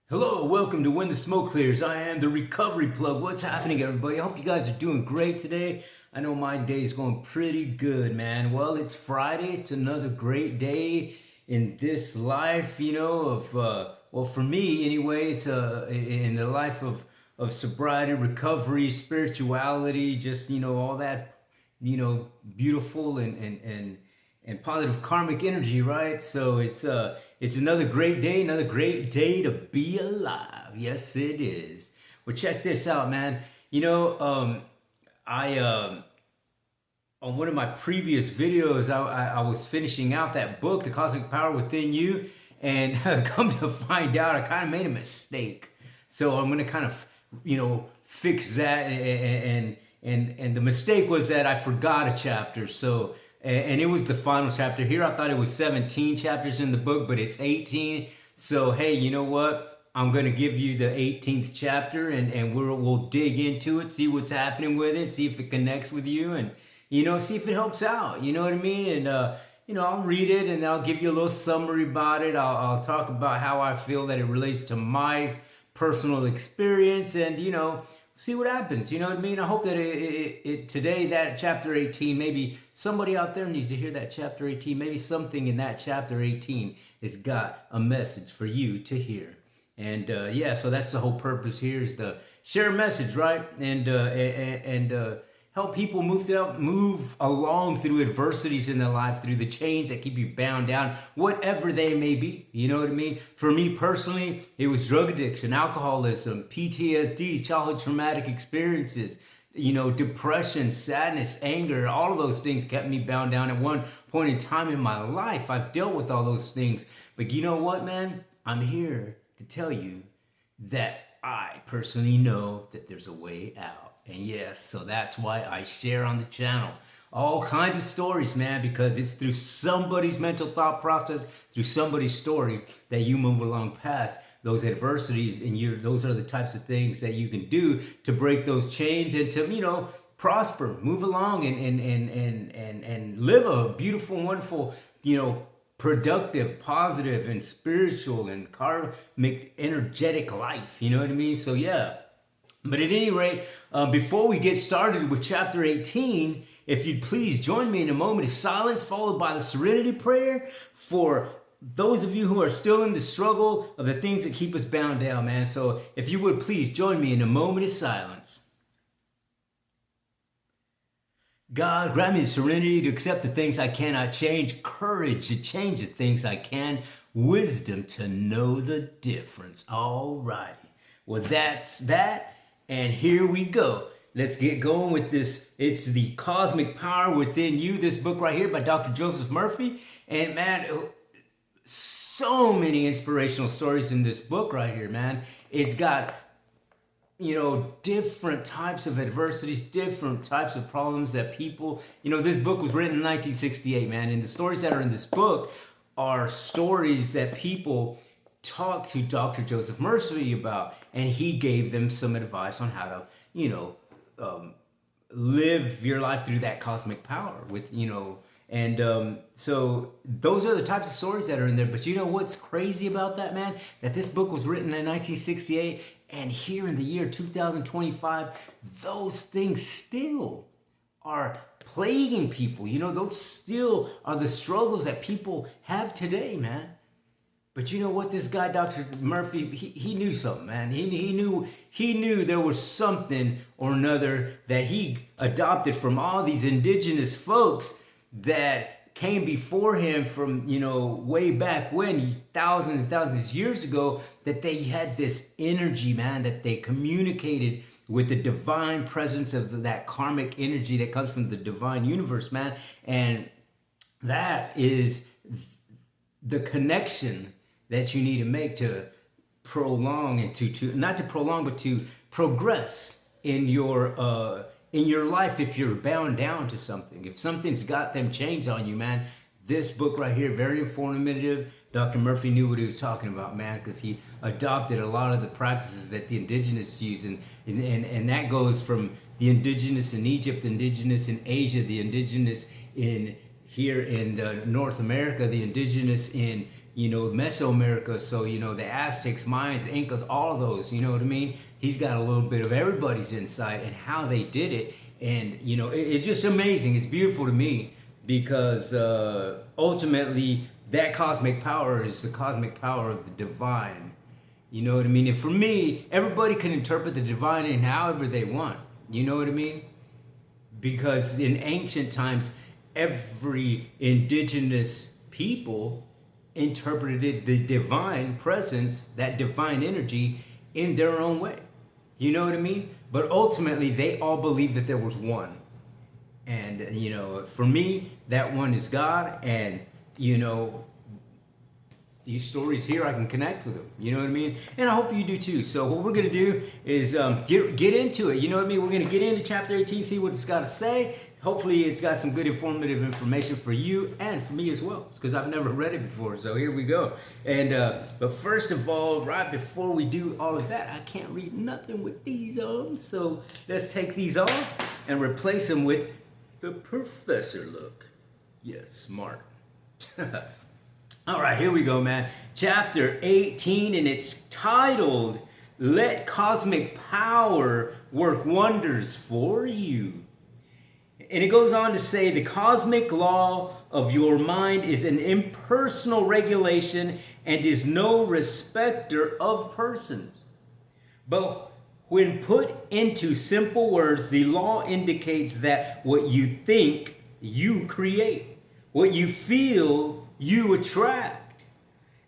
Hello, welcome to When the Smoke Clears. I am the Recovery Plug. What's happening, everybody? I hope you guys are doing great today. I know my day is going pretty good, man. Well, it's Friday. It's another great day in this life, well, for me anyway, it's in the life of sobriety, recovery, spirituality, just, all that, beautiful and positive karmic energy, right? So it's another great day to be alive. Yes, it is. Well, check this out, man. I On one of my previous videos, I was finishing out that book, The Cosmic Power Within You, and come to find out, I kind of made a mistake. So I'm gonna kind of, fix that, and the mistake was that I forgot a chapter. So and it was the final chapter here. I thought it was 17 chapters in the book, but it's 18. So hey, you know what? I'm gonna give you the 18th chapter, and we'll dig into it, see what's happening with it, see if it connects with you, and see if it helps out. You know what I mean? And I'll read it and I'll give you a little summary about it. I'll talk about how I feel that it relates to my personal experience, and see what happens. You know what I mean? I hope that it today, that chapter 18, maybe somebody out there needs to hear that chapter 18. Maybe something in that chapter 18 has got a message for you to hear. And so that's the whole purpose here, is to share a message, right? And help people move along through adversities in their life, through the chains that keep you bound down, whatever they may be. You know what I mean? For me personally, it was drug addiction, alcoholism, PTSD, childhood traumatic experiences, depression, sadness, anger. All of those things kept me bound down at one point in time in my life. I've dealt with all those things. But you know what, man? I'm here to tell you that I personally know that there's a way out. And yes, so that's why I share on the channel all kinds of stories, man, because it's through somebody's mental thought process, through somebody's story, that you move along past those adversities, and those are the types of things that you can do to break those chains and to, prosper, move along, and live a beautiful, wonderful, productive, positive, and spiritual and karmic, energetic life. You know what I mean? So yeah. But at any rate, before we get started with chapter 18, if you'd please join me in a moment of silence, followed by the serenity prayer for those of you who are still in the struggle of the things that keep us bound down, man. So if you would please join me in a moment of silence. God, grant me the serenity to accept the things I cannot change, courage to change the things I can, wisdom to know the difference. All right. Well, that's that. And here we go. Let's get going with this. It's The Cosmic Power Within You, this book right here by Dr. Joseph Murphy. And man, so many inspirational stories in this book right here, man. It's got, different types of adversities, different types of problems that people, this book was written in 1968, man. And the stories that are in this book are stories that people talked to Dr. Joseph Murphy about, and he gave them some advice on how to, live your life through that cosmic power with, so those are the types of stories that are in there. But you know what's crazy about that, man? That this book was written in 1968, and here in the year 2025, those things still are plaguing people. Those still are the struggles that people have today, man. But you know what? This guy, Dr. Murphy, he knew something, man. He knew there was something or another that he adopted from all these indigenous folks that came before him from, way back when, thousands and thousands of years ago, that they had this energy, man, that they communicated with the divine presence of that karmic energy that comes from the divine universe, man. And that is the connection that you need to make to prolong and to not to prolong, but to progress in your life. If you're bound down to something, if something's got them chains on you, man, this book right here, very informative. Dr. Murphy knew what he was talking about, man, because he adopted a lot of the practices that the indigenous use, and that goes from the indigenous in Egypt, the indigenous in Asia, the indigenous in here in North America, the indigenous in Mesoamerica. So, the Aztecs, Mayans, Incas, all of those, you know what I mean? He's got a little bit of everybody's insight and how they did it. And, it's just amazing. It's beautiful to me because ultimately that cosmic power is the cosmic power of the divine. You know what I mean? And for me, everybody can interpret the divine in however they want. You know what I mean? Because in ancient times, every indigenous people interpreted the divine presence, that divine energy, in their own way. You know what I mean? But ultimately, they all believed that there was one. And, for me, that one is God. And, these stories here, I can connect with them. You know what I mean? And I hope you do too. So what we're going to do is get into it. You know what I mean? We're going to get into chapter 18, see what it's got to say. Hopefully it's got some good informative information for you and for me as well, because I've never read it before. So here we go. And but first of all, right before we do all of that, I can't read nothing with these on. So let's take these off and replace them with the professor look. Yes, smart. All right, here we go, man. Chapter 18, and it's titled, Let Cosmic Power Work Wonders for You. And it goes on to say, the cosmic law of your mind is an impersonal regulation and is no respecter of persons. But when put into simple words, the law indicates that what you think, you create. What you feel, you attract,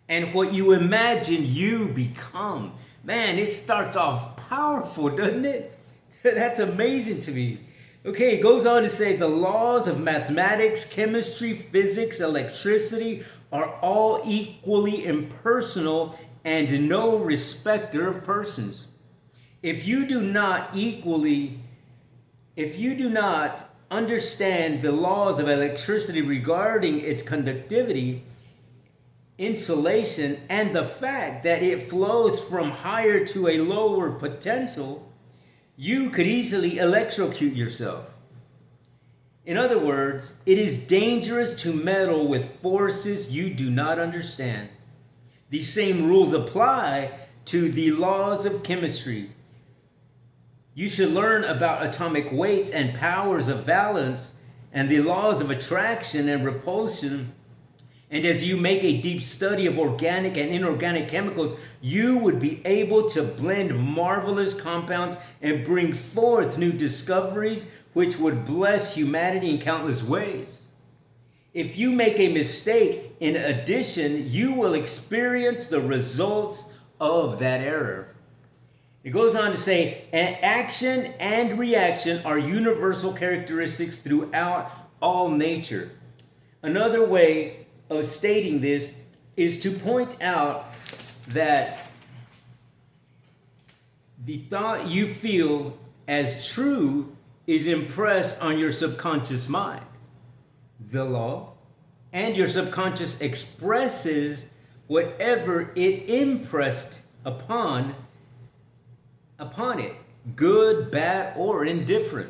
and what you imagine, you become. Man, it starts off powerful, doesn't it? That's amazing to me. Okay, it goes on to say the laws of mathematics, chemistry, physics, electricity are all equally impersonal and no respecter of persons. If you do not understand the laws of electricity regarding its conductivity, insulation, and the fact that it flows from higher to a lower potential, you could easily electrocute yourself. In other words, it is dangerous to meddle with forces you do not understand. These same rules apply to the laws of chemistry. You should learn about atomic weights and powers of valence and the laws of attraction and repulsion. And as you make a deep study of organic and inorganic chemicals, you would be able to blend marvelous compounds and bring forth new discoveries which would bless humanity in countless ways. If you make a mistake in addition, you will experience the results of that error. It goes on to say, action and reaction are universal characteristics throughout all nature. Another way of stating this is to point out that the thought you feel as true is impressed on your subconscious mind, the law, and your subconscious expresses whatever it impressed upon it, good, bad, or indifferent.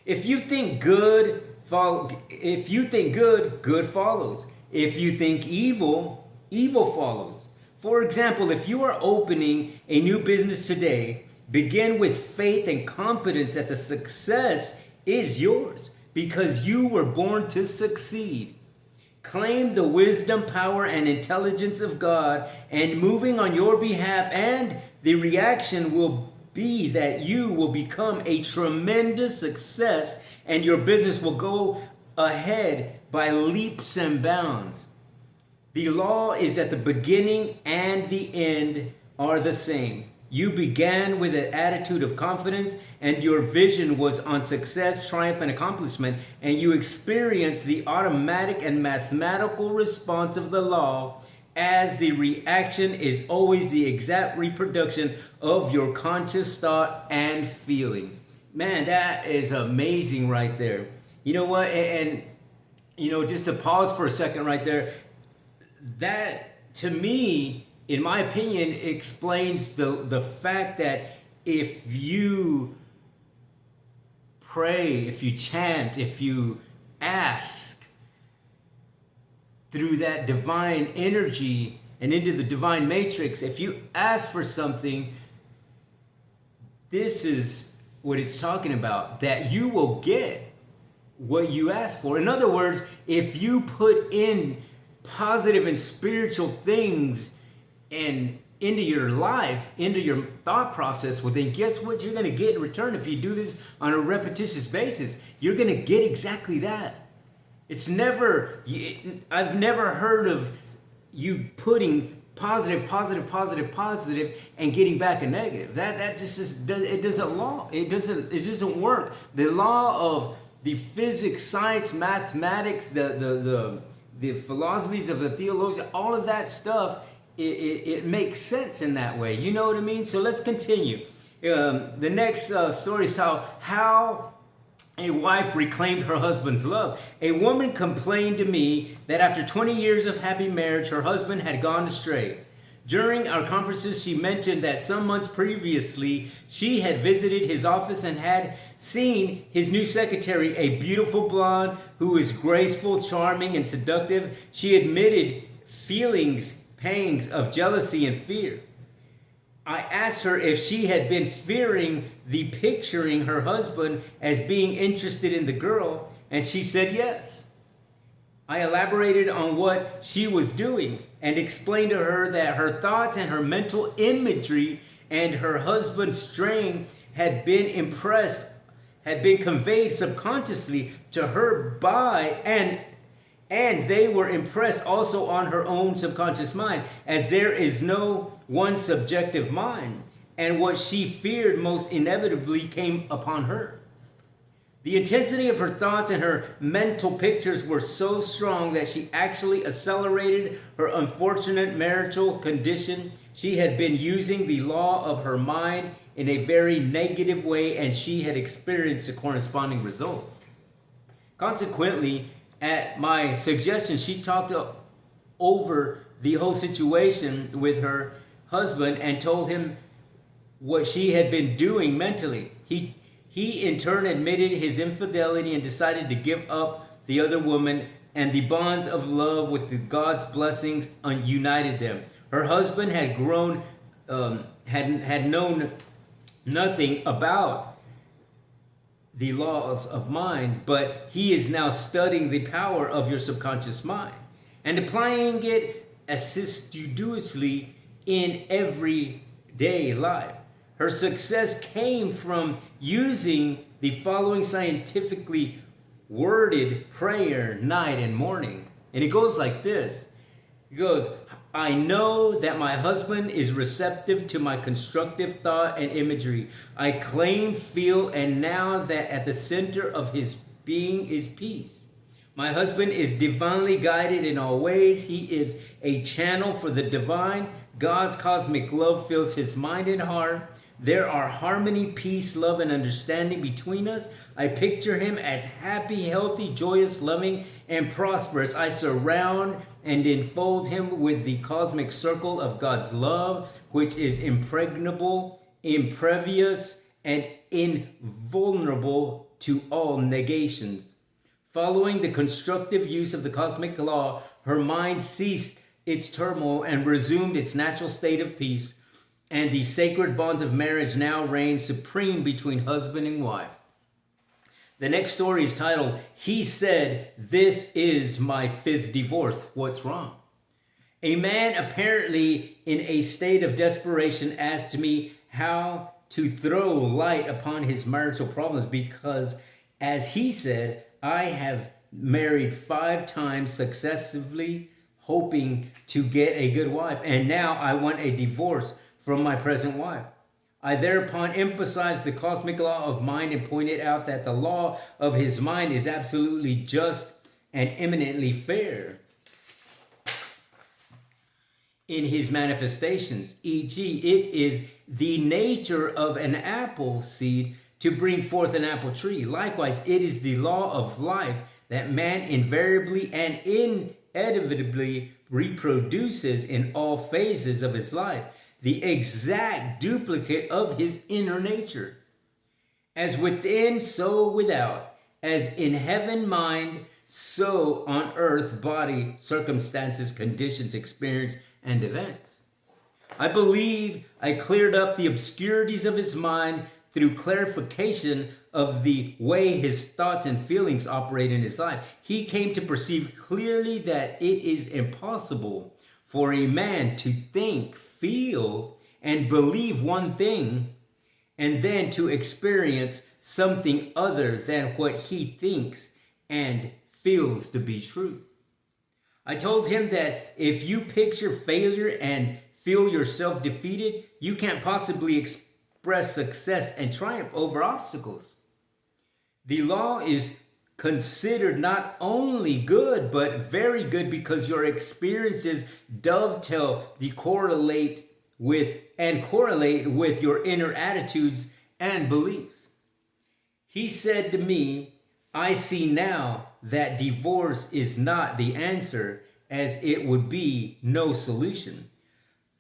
If you think good, good follows. If you think evil, evil follows. For example, if you are opening a new business today, begin with faith and confidence that the success is yours because you were born to succeed. Claim the wisdom, power, and intelligence of God and moving on your behalf, and the reaction will be that you will become a tremendous success and your business will go ahead by leaps and bounds. The law is that the beginning and the end are the same. You began with an attitude of confidence and your vision was on success, triumph, and accomplishment, and you experienced the automatic and mathematical response of the law, as the reaction is always the exact reproduction of your conscious thought and feeling. Man, that is amazing right there. You know what? And just to pause for a second right there, that to me, in my opinion, explains the fact that if you pray, if you chant, if you ask, through that divine energy and into the divine matrix, if you ask for something, this is what it's talking about, that you will get what you ask for. In other words, if you put in positive and spiritual things and into your life, into your thought process, well, then guess what you're going to get in return if you do this on a repetitious basis? You're going to get exactly that. It's never, I've never heard of you putting positive, and getting back a negative. That just is, it doesn't work. The law of the physics, science, mathematics, the philosophies of the theologian, all of that stuff, it makes sense in that way. You know what I mean? So let's continue. The next story is how a wife reclaimed her husband's love. A woman complained to me that after 20 years of happy marriage, her husband had gone astray. During our conferences, she mentioned that some months previously, she had visited his office and had seen his new secretary, a beautiful blonde who is graceful, charming, and seductive. She admitted pangs of jealousy and fear. I asked her if she had been fearing the picturing her husband as being interested in the girl, and she said yes. I elaborated on what she was doing and explained to her that her thoughts and her mental imagery and her husband's strain had been conveyed subconsciously to her by and they were impressed also on her own subconscious mind, as there is no one subjective mind, and what she feared most inevitably came upon her. The intensity of her thoughts and her mental pictures were so strong that she actually accelerated her unfortunate marital condition. She had been using the law of her mind in a very negative way, and she had experienced the corresponding results. Consequently, at my suggestion, she talked over the whole situation with her husband and told him what she had been doing mentally. He in turn admitted his infidelity and decided to give up the other woman, and the bonds of love with God's blessings united them. Her husband had had known nothing about the laws of mind, but he is now studying the power of your subconscious mind and applying it assiduously in everyday life. Her success came from using the following scientifically worded prayer night and morning. And it goes like this. It goes, I know that my husband is receptive to my constructive thought and imagery. I claim, feel, and now that at the center of his being is peace. My husband is divinely guided in all ways. He is a channel for the divine. God's cosmic love fills his mind and heart. There are harmony, peace, love, and understanding between us. I picture him as happy, healthy, joyous, loving, and prosperous. I surround and enfold him with the cosmic circle of God's love, which is impregnable, impervious, and invulnerable to all negations. Following the constructive use of the cosmic law, her mind ceased its turmoil and resumed its natural state of peace. And the sacred bonds of marriage now reign supreme between husband and wife. The next story is titled, He Said, This Is My Fifth Divorce. What's wrong? A man apparently in a state of desperation asked me how to throw light upon his marital problems because, as he said, I have married 5 times successively, hoping to get a good wife, and now I want a divorce from my present wife. I thereupon emphasized the cosmic law of mind and pointed out that the law of his mind is absolutely just and eminently fair in his manifestations, e.g., it is the nature of an apple seed to bring forth an apple tree. Likewise, it is the law of life that man invariably and inevitably reproduces in all phases of his life, the exact duplicate of his inner nature. As within, so without. As in heaven mind so on earth, body, circumstances, conditions, experience, and events. I believe I cleared up the obscurities of his mind through clarification of the way his thoughts and feelings operate in his life. He came to perceive clearly that it is impossible for a man to think, feel, and believe one thing and then to experience something other than what he thinks and feels to be true. I told him that if you picture failure and feel yourself defeated, you can't possibly express success and triumph over obstacles. The law is considered not only good, but very good because your experiences dovetail the correlate with your inner attitudes and beliefs. He said to me, I see now that divorce is not the answer, as it would be no solution.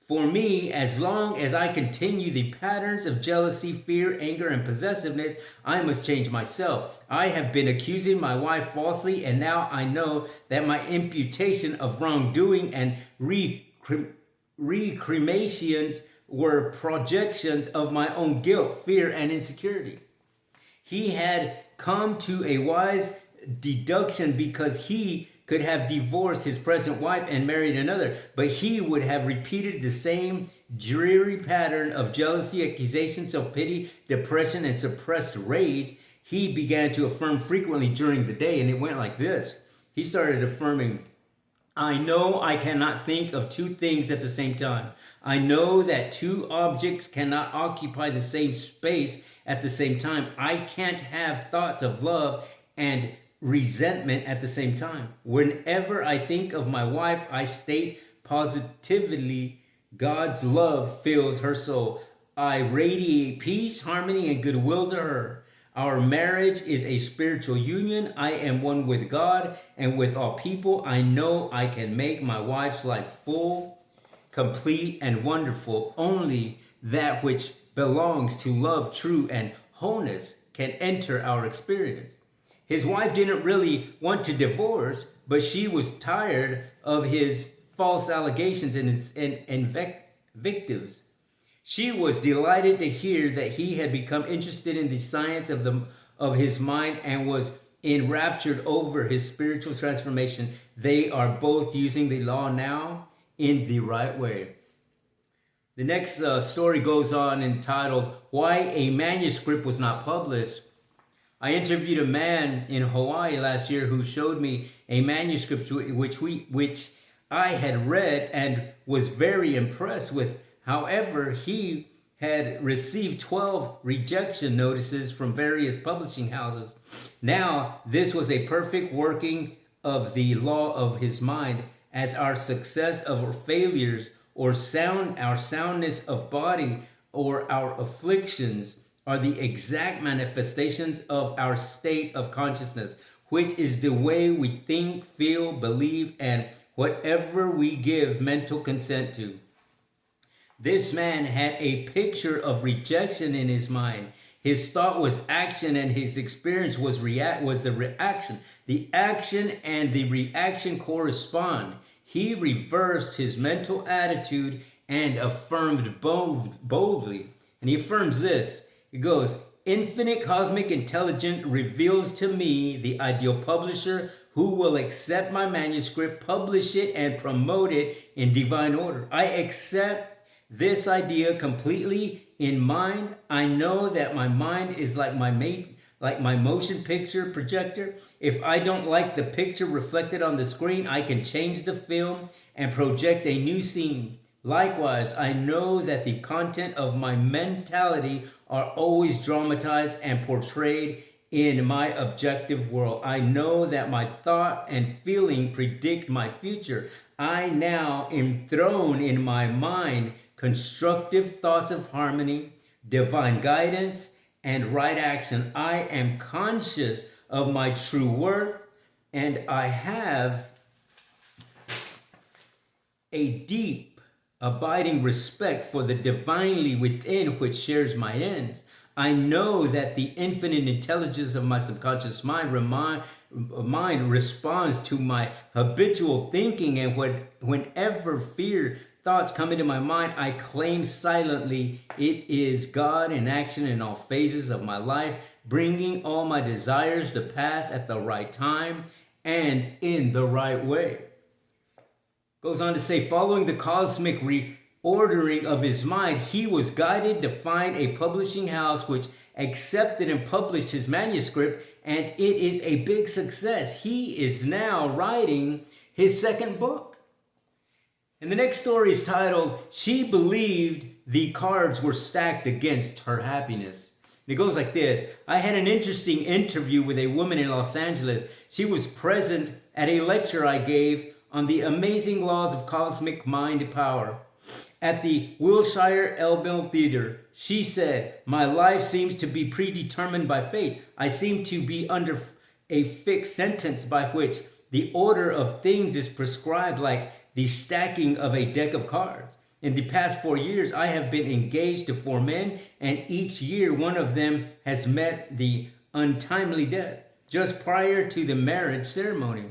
For me, as long as I continue the patterns of jealousy, fear, anger, and possessiveness, I must change myself. I have been accusing my wife falsely, and now I know that my imputation of wrongdoing and recriminations were projections of my own guilt, fear, and insecurity. He had come to a wise deduction because he could have divorced his present wife and married another, but he would have repeated the same dreary pattern of jealousy, accusation, self-pity, depression, and suppressed rage. He began to affirm frequently during the day, and it went like this. He started affirming, I know I cannot think of two things at the same time. I know that two objects cannot occupy the same space at the same time. I can't have thoughts of love and resentment at the same time. Whenever I think of my wife, I state positively God's love fills her soul. I radiate peace, harmony, and goodwill to her. Our marriage is a spiritual union. I am one with God and with all people. I know I can make my wife's life full, complete, and wonderful. Only that which belongs to love, true, and wholeness can enter our experience. His wife didn't really want to divorce, but she was tired of his false allegations and invectives. She was delighted to hear that he had become interested in the science of his mind and was enraptured over his spiritual transformation. They are both using the law now in the right way. The next story goes on entitled, Why a Manuscript Was Not Published. I interviewed a man in Hawaii last year who showed me a manuscript which I had read and was very impressed with. However, he had received 12 rejection notices from various publishing houses. Now, this was a perfect working of the law of his mind, as our success of our failures or our soundness of body or our afflictions are the exact manifestations of our state of consciousness, which is the way we think, feel, believe, and whatever we give mental consent to. This man had a picture of rejection in his mind. His thought was action, and his experience was the reaction. The action and the reaction correspond. He reversed his mental attitude and affirmed boldly. And he affirms this. It goes, Infinite cosmic intelligence reveals to me the ideal publisher who will accept my manuscript, publish it, and promote it in divine order. I accept this idea completely in mind. I know that my mind is like my motion picture projector. If I don't like the picture reflected on the screen, I can change the film and project a new scene. Likewise, I know that the content of my mentality are always dramatized and portrayed in my objective world. I know that my thought and feeling predict my future. I now enthrone in my mind constructive thoughts of harmony, divine guidance, and right action. I am conscious of my true worth, and I have a deep, abiding respect for the divinely within which shares my ends. I know that the infinite intelligence of my subconscious mind responds to my habitual thinking, and whenever fear thoughts come into my mind, I claim silently it is God in action in all phases of my life, bringing all my desires to pass at the right time and in the right way. Goes on to say, following the cosmic reordering of his mind, he was guided to find a publishing house which accepted and published his manuscript, and it is a big success. He is now writing his second book. And the next story is titled, She Believed the Cards Were Stacked Against Her Happiness. And it goes like this. I had an interesting interview with a woman in Los Angeles. She was present at a lecture I gave on the amazing laws of cosmic mind power at the Wilshire Elmville Theater. She said, my life seems to be predetermined by fate. I seem to be under a fixed sentence by which the order of things is prescribed like the stacking of a deck of cards. In the past 4 years, I have been engaged to 4 men, and each year one of them has met the untimely death just prior to the marriage ceremony.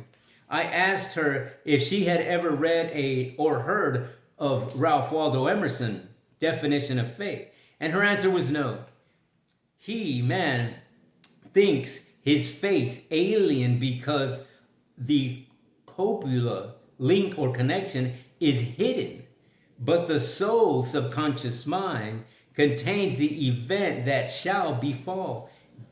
I asked her if she had ever read or heard of Ralph Waldo Emerson, Definition of Fate, and her answer was no. He, man, thinks his faith alien because the copula link or connection is hidden, but the soul subconscious mind contains the event that shall befall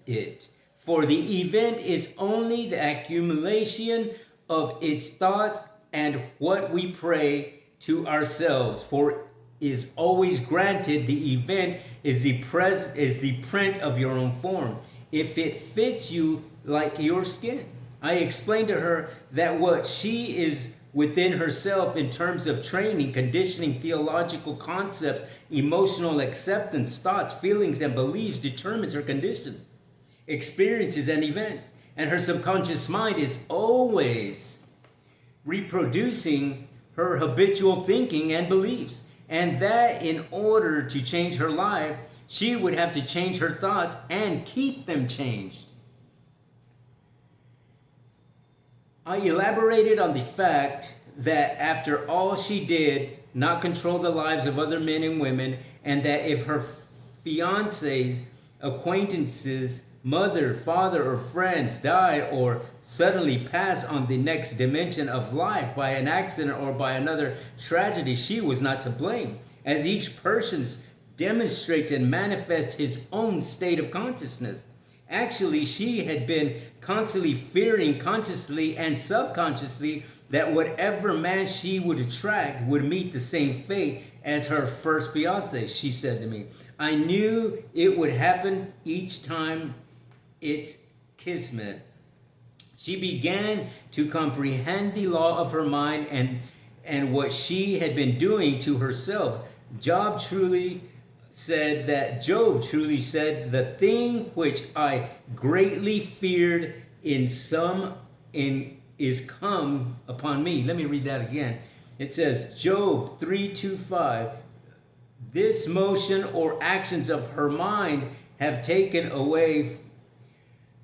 it. For the event is only the accumulation of its thoughts and what we pray to ourselves. For is always granted the event is the print of your own form, if it fits you like your skin. I explained to her that what she is within herself in terms of training, conditioning, theological concepts, emotional acceptance, thoughts, feelings, and beliefs determines her conditions, experiences, and events. And her subconscious mind is always reproducing her habitual thinking and beliefs. And that in order to change her life, she would have to change her thoughts and keep them changed. I elaborated on the fact that after all she did not control the lives of other men and women, and that if her fiancés, acquaintances, mother, father, or friends died or suddenly passed on the next dimension of life by an accident or by another tragedy, she was not to blame, as each person demonstrates and manifests his own state of consciousness. Actually, she had been constantly fearing consciously and subconsciously that whatever man she would attract would meet the same fate as her first fiance. She said to me, I knew it would happen each time. It's kismet. She began to comprehend the law of her mind and what she had been doing to herself. Job truly said, the thing which I greatly feared is come upon me. Let me read that again. It says, Job 3:25, this motion or actions of her mind have taken away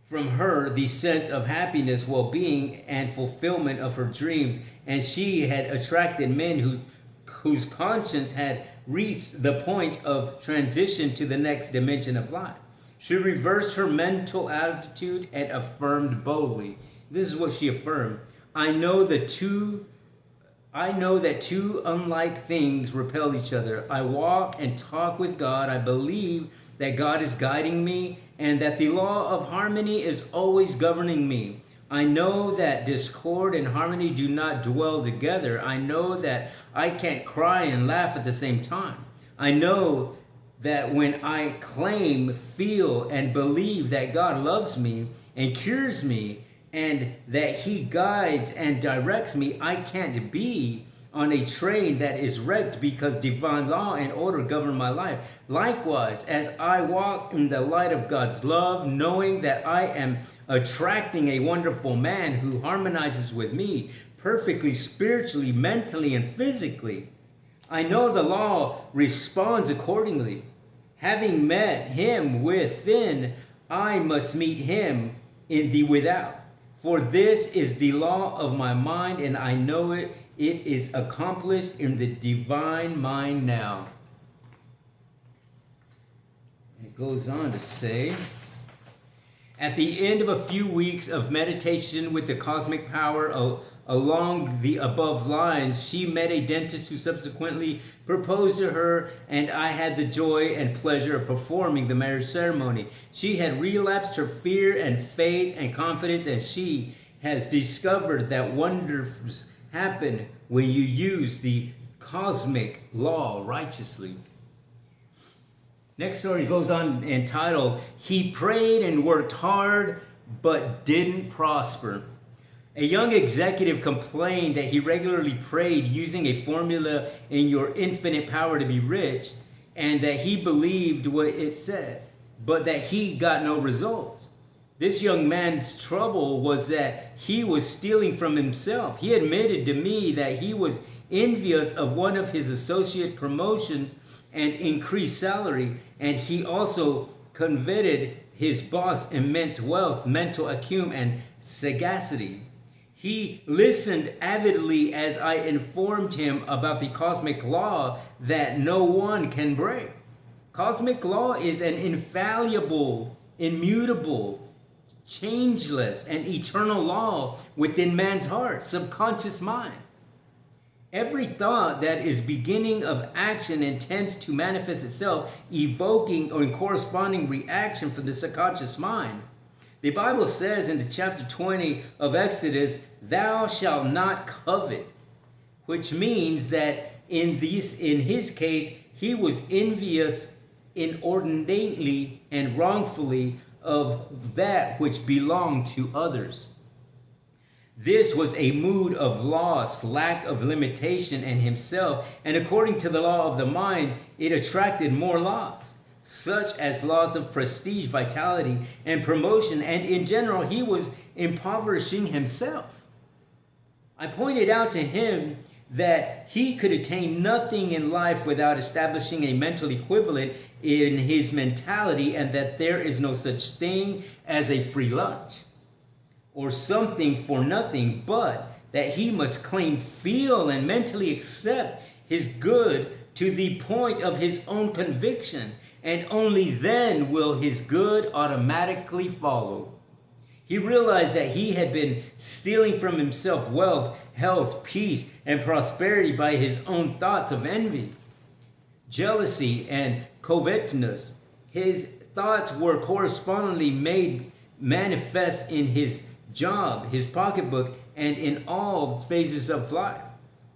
from her the sense of happiness, well-being, and fulfillment of her dreams, and she had attracted men whose conscience had reached the point of transition to the next dimension of life. She reversed her mental attitude and affirmed boldly. This is what she affirmed. I know that two unlike things repel each other. I walk and talk with God. I believe that God is guiding me and that the law of harmony is always governing me. I know that discord and harmony do not dwell together. I know that I can't cry and laugh at the same time. I know that when I claim, feel, and believe that God loves me and cures me and that He guides and directs me, I can't be on a train that is wrecked because divine law and order govern my life. Likewise, as I walk in the light of God's love, knowing that I am attracting a wonderful man who harmonizes with me perfectly, spiritually, mentally, and physically, I know the law responds accordingly. Having met him within, I must meet him in the without. For this is the law of my mind, and I know it. It is accomplished in the divine mind now. It goes on to say, at the end of a few weeks of meditation with the cosmic power along the above lines, she met a dentist who subsequently proposed to her, and I had the joy and pleasure of performing the marriage ceremony. She had relapsed her fear and faith and confidence, and she has discovered that wonders happen when you use the cosmic law righteously. Next story goes on entitled, He Prayed and Worked Hard but Didn't Prosper. A young executive complained that he regularly prayed using a formula in your infinite power to be rich, and that he believed what it said, but that he got no results. This young man's trouble was that he was stealing from himself. He admitted to me that he was envious of one of his associate promotions and increased salary, and he also coveted his boss' immense wealth, mental acumen, and sagacity. He listened avidly as I informed him about the cosmic law that no one can break. Cosmic law is an infallible, immutable, changeless, and eternal law within man's heart, subconscious mind. Every thought that is beginning of action intends to manifest itself, evoking or corresponding reaction from the subconscious mind. The Bible says in the chapter 20 of Exodus, "Thou shalt not covet," which means that in his case, he was envious inordinately and wrongfully of that which belonged to others. This was a mood of loss, lack of limitation in himself, and according to the law of the mind, it attracted more loss, such as loss of prestige, vitality, and promotion, and in general, he was impoverishing himself. I pointed out to him that he could attain nothing in life without establishing a mental equivalent in his mentality, and that there is no such thing as a free lunch or something for nothing, but that he must claim, feel, and mentally accept his good to the point of his own conviction, and only then will his good automatically follow. He realized that he had been stealing from himself wealth, health, peace, and prosperity by his own thoughts of envy, jealousy, and covetousness. His thoughts were correspondingly made manifest in his job, his pocketbook, and in all phases of life.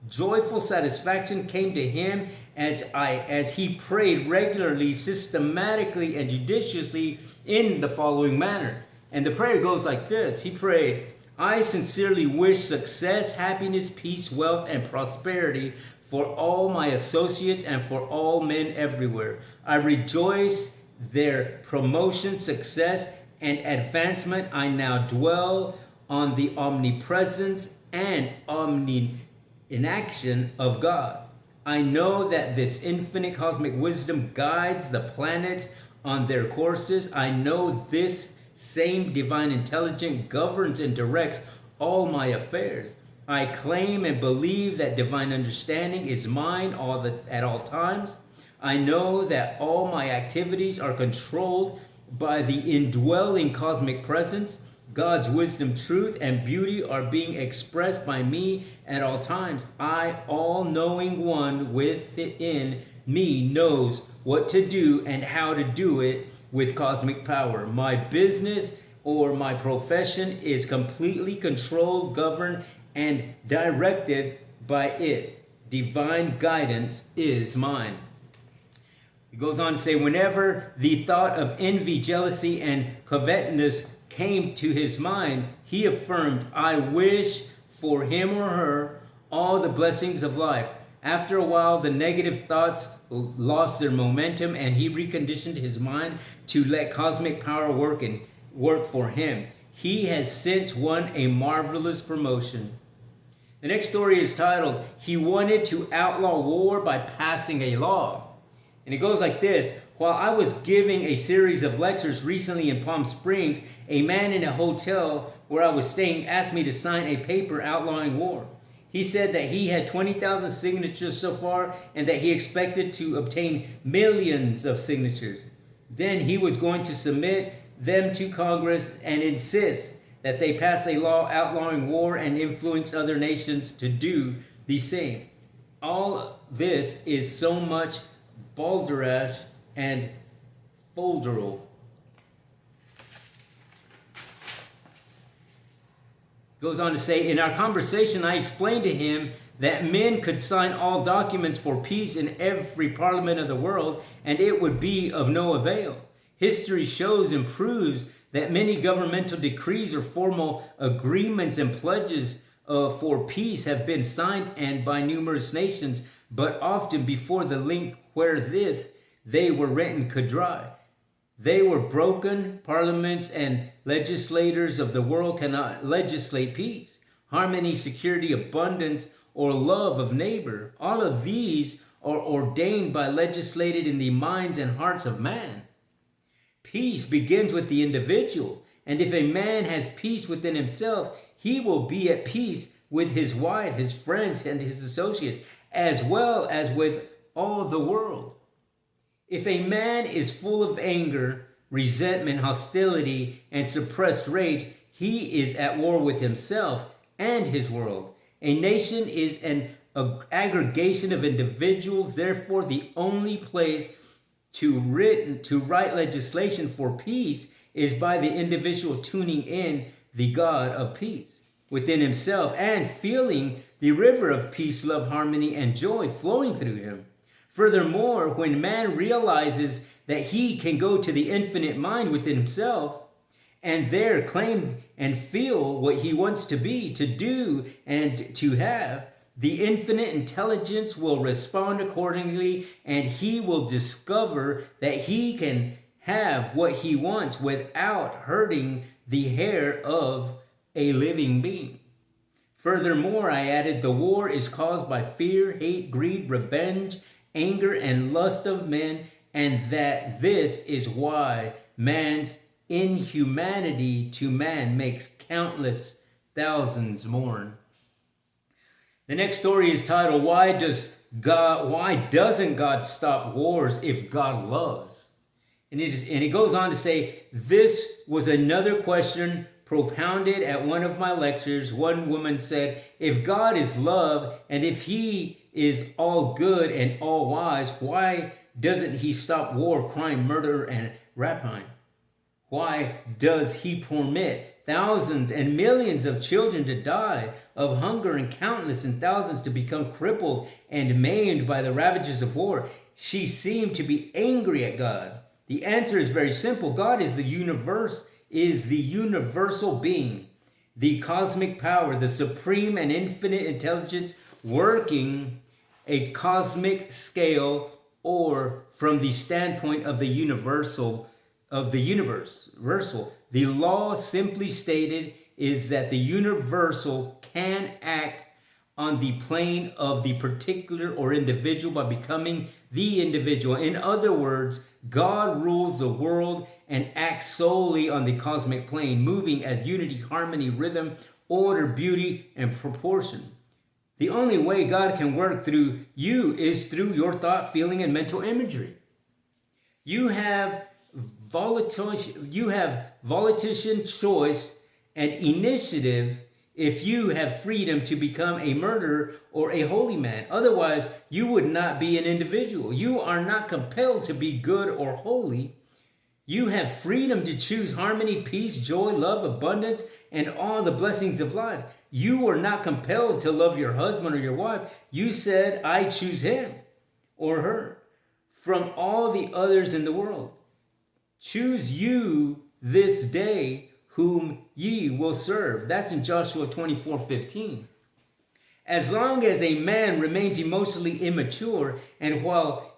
Joyful satisfaction came to him as he prayed regularly, systematically, and judiciously in the following manner. And the prayer goes like this. He prayed, "I sincerely wish success, happiness, peace, wealth, and prosperity for all my associates and for all men everywhere. I rejoice their promotion, success, and advancement. I now dwell on the omnipresence and omni-inaction of God. I know that this infinite cosmic wisdom guides the planets on their courses. I know this same divine intelligence governs and directs all my affairs. I claim and believe that divine understanding is mine at all times. I know that all my activities are controlled by the indwelling cosmic presence. God's wisdom, truth, and beauty are being expressed by me at all times. I, all-knowing one within me, knows what to do and how to do it with cosmic power. My business or my profession is completely controlled, governed, and directed by it. Divine guidance is mine." He goes on to say, whenever the thought of envy, jealousy, and covetousness came to his mind, he affirmed, "I wish for him or her all the blessings of life." After a while, the negative thoughts lost their momentum, and he reconditioned his mind to let cosmic power work for him. He has since won a marvelous promotion. The next story is titled, "He Wanted to Outlaw War by Passing a Law." And it goes like this. While I was giving a series of lectures recently in Palm Springs, a man in a hotel where I was staying asked me to sign a paper outlawing war. He said that he had 20,000 signatures so far and that he expected to obtain millions of signatures. Then he was going to submit them to Congress and insist that they pass a law outlawing war and influence other nations to do the same. All this is so much balderdash and folderol. Goes on to say, in our conversation, I explained to him that men could sign all documents for peace in every parliament of the world, and it would be of no avail. History shows and proves that many governmental decrees or formal agreements and pledges for peace have been signed and by numerous nations, but often before the link wherewith they were written could dry, they were broken. Parliaments and legislators of the world cannot legislate peace, harmony, security, abundance, or love of neighbor. All of these are ordained by legislated in the minds and hearts of man. Peace begins with the individual, and if a man has peace within himself, he will be at peace with his wife, his friends, and his associates, as well as with all the world. If a man is full of anger, resentment, hostility, and suppressed rage, he is at war with himself and his world. A nation is an aggregation of individuals. Therefore, the only place to write legislation for peace is by the individual tuning in the God of peace within himself and feeling the river of peace, love, harmony, and joy flowing through him. Furthermore, when man realizes that he can go to the infinite mind within himself and there claim and feel what he wants to be, to do, and to have, the infinite intelligence will respond accordingly, and he will discover that he can have what he wants without hurting the hair of a living being. Furthermore, I added, the war is caused by fear, hate, greed, revenge, anger, and lust of men, and that this is why man's inhumanity to man makes countless thousands mourn. The next story is titled, Why doesn't God stop wars if God loves? And it goes on to say, this was another question propounded at one of my lectures. One woman said, if God is love and if he is all good and all wise, why doesn't he stop war, crime, murder, and rapine? Why does he permit thousands and millions of children to die of hunger and countless and thousands to become crippled and maimed by the ravages of war? She seemed to be angry at God. The answer is very simple. God is the universal being, the cosmic power, the supreme and infinite intelligence working a cosmic scale, or from the standpoint of the universe. The law, simply stated, is that the universal can act on the plane of the particular or individual by becoming the individual. In other words, God rules the world and acts solely on the cosmic plane, moving as unity, harmony, rhythm, order, beauty, and proportion. The only way God can work through you is through your thought, feeling, and mental imagery. You have volition, choice, and initiative if you have freedom to become a murderer or a holy man. Otherwise, you would not be an individual. You are not compelled to be good or holy. You have freedom to choose harmony, peace, joy, love, abundance, and all the blessings of life. You are not compelled to love your husband or your wife. You said, I choose him or her from all the others in the world. Choose you this day whom ye will serve. That's in Joshua 24:15. As long as a man remains emotionally immature, and while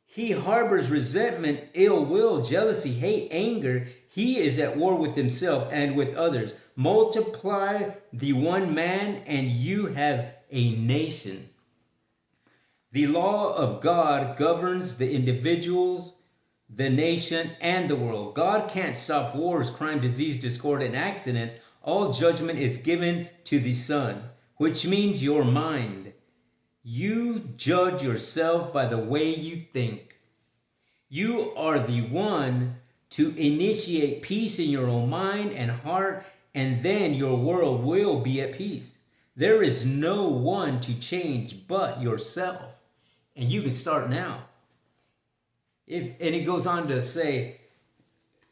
he harbors resentment, ill will, jealousy, hate, anger, he is at war with himself and with others. Multiply the one man and you have a nation. The law of God governs the individuals, the nation, and the world. God can't stop wars, crime, disease, discord, and accidents. All judgment is given to the Son, which means your mind. You judge yourself by the way you think. You are the one to initiate peace in your own mind and heart, and then your world will be at peace. There is no one to change but yourself. And you can start now. And it goes on to say,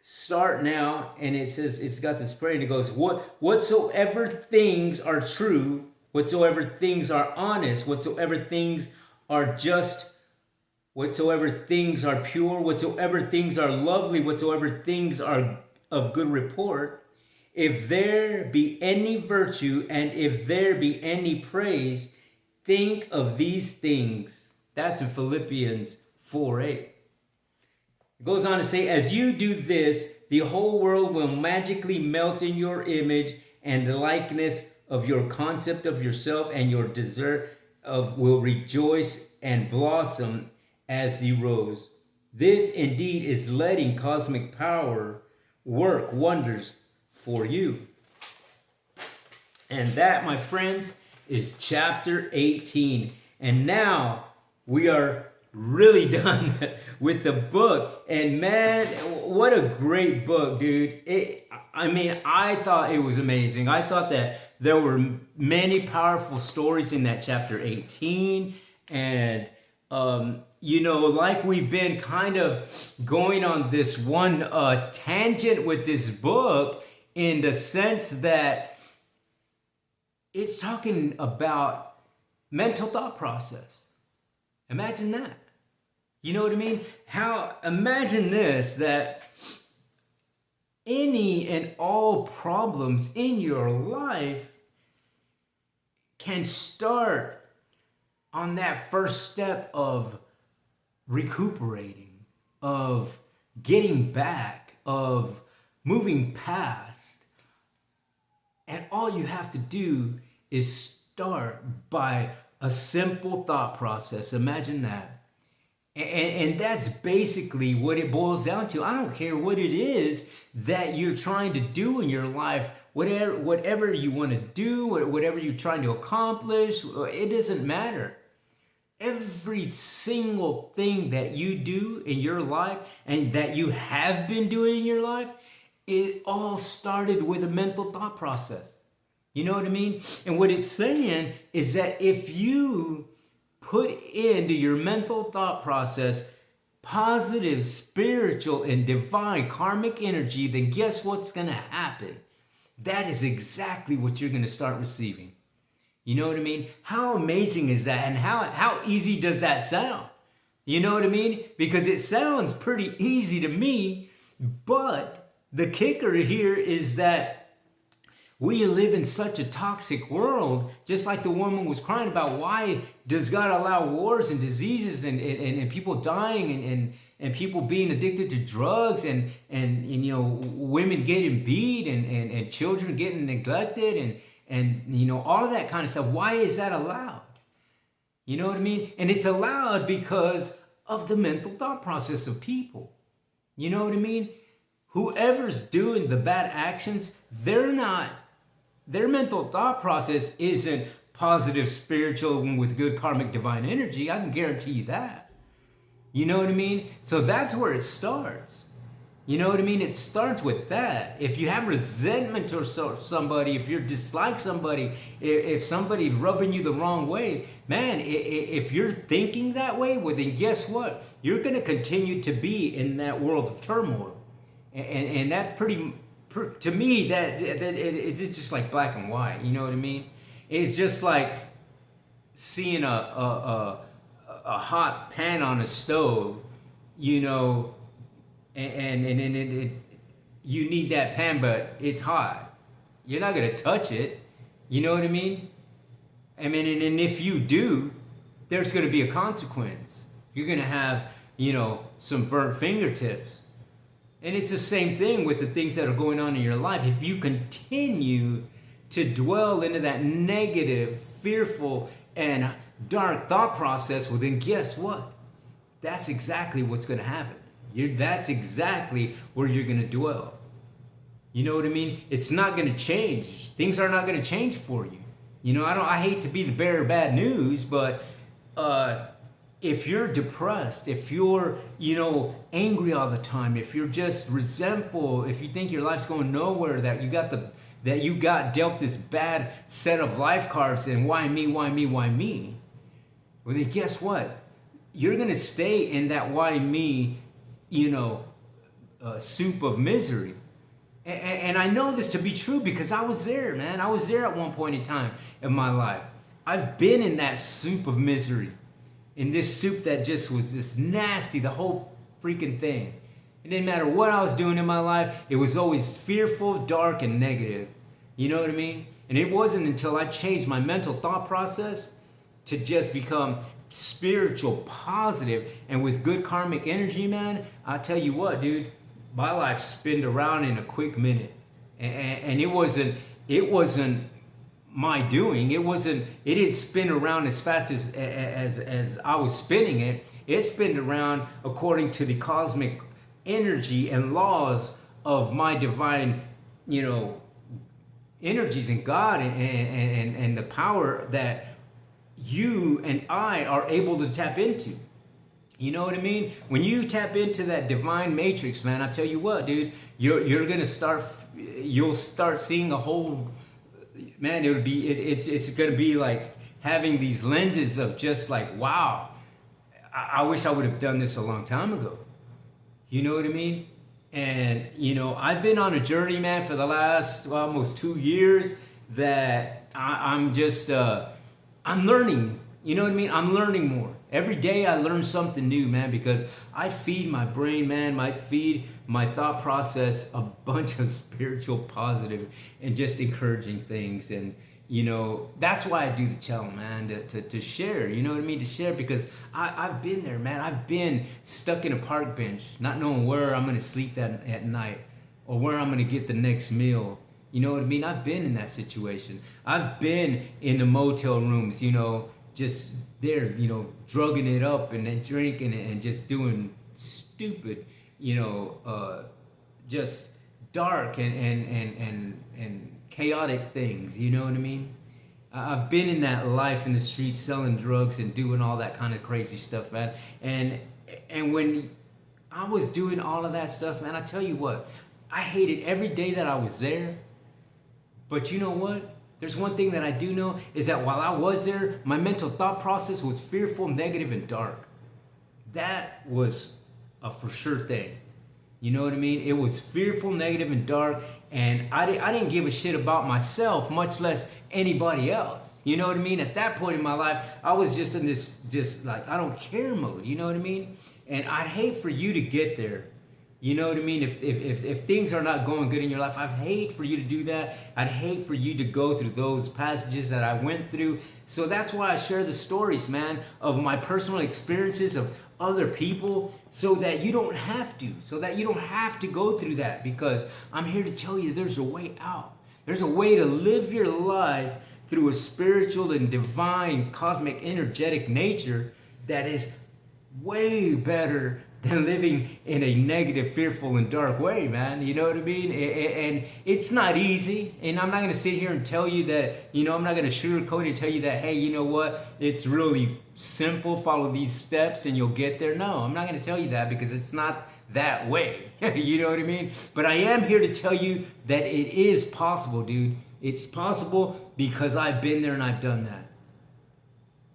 start now, and it says, it's got this prayer, and it goes, whatsoever things are true, whatsoever things are honest, whatsoever things are just, whatsoever things are pure, whatsoever things are lovely, whatsoever things are of good report, if there be any virtue and if there be any praise, think of these things. That's in Philippians 4:8. It goes on to say, as you do this, the whole world will magically melt in your image and the likeness of your concept of yourself, and your desert will rejoice and blossom as the rose. This indeed is letting cosmic power work wonders for you. And that, my friends, is chapter 18. And now we are really done with the book. And man, what a great book, dude. I thought it was amazing. I thought that there were many powerful stories in that chapter 18. And, like we've been kind of going on this one tangent with this book, in the sense that it's talking about mental thought process. Imagine that. You know what I mean? Imagine this, that any and all problems in your life can start on that first step of recuperating, of getting back, of moving past. And all you have to do is start by a simple thought process. Imagine that. And that's basically what it boils down to. I don't care what it is that you're trying to do in your life, whatever you want to do, whatever you're trying to accomplish, it doesn't matter. Every single thing that you do in your life and that you have been doing in your life, it all started with a mental thought process. You know what I mean? And what it's saying is that if you put into your mental thought process positive, spiritual, and divine karmic energy, then guess what's going to happen? That is exactly what you're going to start receiving. You know what I mean? How amazing is that? And how easy does that sound? You know what I mean? Because it sounds pretty easy to me, but the kicker here is that we live in such a toxic world, just like the woman was crying about, why does God allow wars and diseases and people dying and people being addicted to drugs and women getting beat and children getting neglected and all of that kind of stuff. Why is that allowed? You know what I mean? And it's allowed because of the mental thought process of people. You know what I mean? Whoever's doing the bad actions, their mental thought process isn't positive, spiritual, with good karmic divine energy. I can guarantee you that. You know what I mean? So that's where it starts. You know what I mean? It starts with that. If you have resentment towards somebody, if you dislike somebody, if somebody's rubbing you the wrong way, man, if you're thinking that way, well, then guess what? You're going to continue to be in that world of turmoil. And that's pretty, to me, that it's just like black and white. You know what I mean? It's just like seeing a hot pan on a stove, and you need that pan, but it's hot. You're not going to touch it. You know what I mean? And if you do, there's going to be a consequence. You're going to have, some burnt fingertips. And it's the same thing with the things that are going on in your life. If you continue to dwell into that negative, fearful, and dark thought process, well then guess what? That's exactly what's going to happen. That's exactly where you're going to dwell. You know what I mean? It's not going to change. Things are not going to change for you. You know, I hate to be the bearer of bad news, but if you're depressed, if you're, angry all the time, if you're just resentful, if you think your life's going nowhere, that you got dealt this bad set of life cards and why me, why me, why me? Well, then guess what? You're going to stay in that why me, soup of misery. And I know this to be true because I was there, man. I was there at one point in time in my life. I've been in that soup of misery, in this soup that just was this nasty, the whole freaking thing. It didn't matter what I was doing in my life. It was always fearful, dark, and negative. You know what I mean? And it wasn't until I changed my mental thought process to just become spiritual, positive, and with good karmic energy, man. I tell you what, dude, my life spinned around in a quick minute, and it wasn't my doing. It didn't spin around as fast as I was spinning it. It spinned around according to the cosmic energy and laws of my divine, energies in God and the power that you and I are able to tap into. You know what I mean? When you tap into that divine matrix, man, I tell you what, dude, you're gonna you'll start seeing a whole, man. It's gonna be like having these lenses of just like, wow, I wish I would have done this a long time ago. You know what I mean? And I've been on a journey, man, for the last almost 2 years that I'm just I'm learning. You know what I mean? I'm learning more. Every day I learn something new, man, because I feed my brain, man. I feed my thought process a bunch of spiritual, positive, and just encouraging things. And, that's why I do the channel, man, to share, you know what I mean? To share, because I've been there, man. I've been stuck in a park bench, not knowing where I'm going to sleep at night or where I'm going to get the next meal. You know what I mean? I've been in that situation. I've been in the motel rooms, just there, drugging it up and then drinking it and just doing stupid, just dark and chaotic things. You know what I mean? I've been in that life in the streets, selling drugs and doing all that kind of crazy stuff, man. And when I was doing all of that stuff, man, I tell you what, I hated every day that I was there. But you know what? There's one thing that I do know is that while I was there, my mental thought process was fearful, negative, and dark. That was a for sure thing. You know what I mean? It was fearful, negative, and dark, and I didn't give a shit about myself, much less anybody else. You know what I mean? At that point in my life, I was just in this just like I don't care mode. You know what I mean? And I'd hate for you to get there. You know what I mean? If things are not going good in your life, I'd hate for you to do that. I'd hate for you to go through those passages that I went through. So that's why I share the stories, man, of my personal experiences of other people, so that you don't have to go through that, because I'm here to tell you there's a way out. There's a way to live your life through a spiritual and divine cosmic energetic nature that is way better than living in a negative, fearful, and dark way, man. You know what I mean? And it's not easy. And I'm not going to sit here and tell you that, I'm not going to sugarcoat it and tell you that, hey, you know what? It's really simple. Follow these steps and you'll get there. No, I'm not going to tell you that, because it's not that way. You know what I mean? But I am here to tell you that it is possible, dude. It's possible because I've been there and I've done that.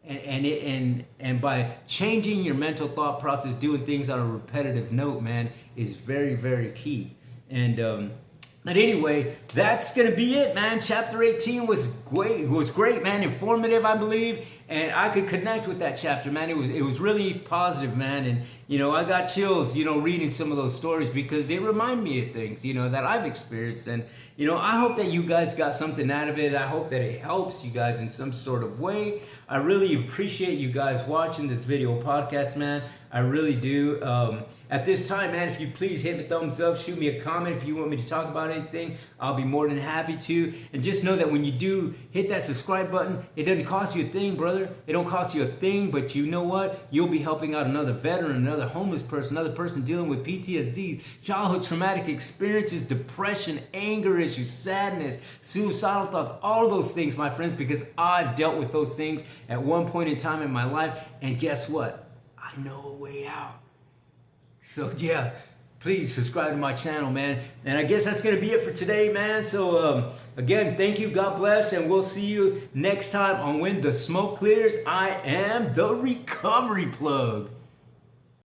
And by changing your mental thought process, doing things on a repetitive note, man, is very, very key. But anyway, that's gonna be it, man. Chapter 18 was great. It was great, man. Informative, I believe, and I could connect with that chapter, man. It was really positive, man. And I got chills, reading some of those stories, because they remind me of things, that I've experienced. And I hope that you guys got something out of it. I hope that it helps you guys in some sort of way. I really appreciate you guys watching this video podcast, man. I really do. At this time, man, if you please hit the thumbs up, shoot me a comment if you want me to talk about anything. I'll be more than happy to. And just know that when you do hit that subscribe button, it doesn't cost you a thing, brother. It don't cost you a thing, but you know what? You'll be helping out another veteran, another homeless person, another person dealing with PTSD, childhood traumatic experiences, depression, anger issues, sadness, suicidal thoughts, all of those things, my friends, because I've dealt with those things at one point in time in my life. And guess what? I know a way out. So yeah, please subscribe to my channel, man. And I guess that's going to be it for today, man. So again, thank you. God bless. And we'll see you next time on When the Smoke Clears. I am the Recovery Plug.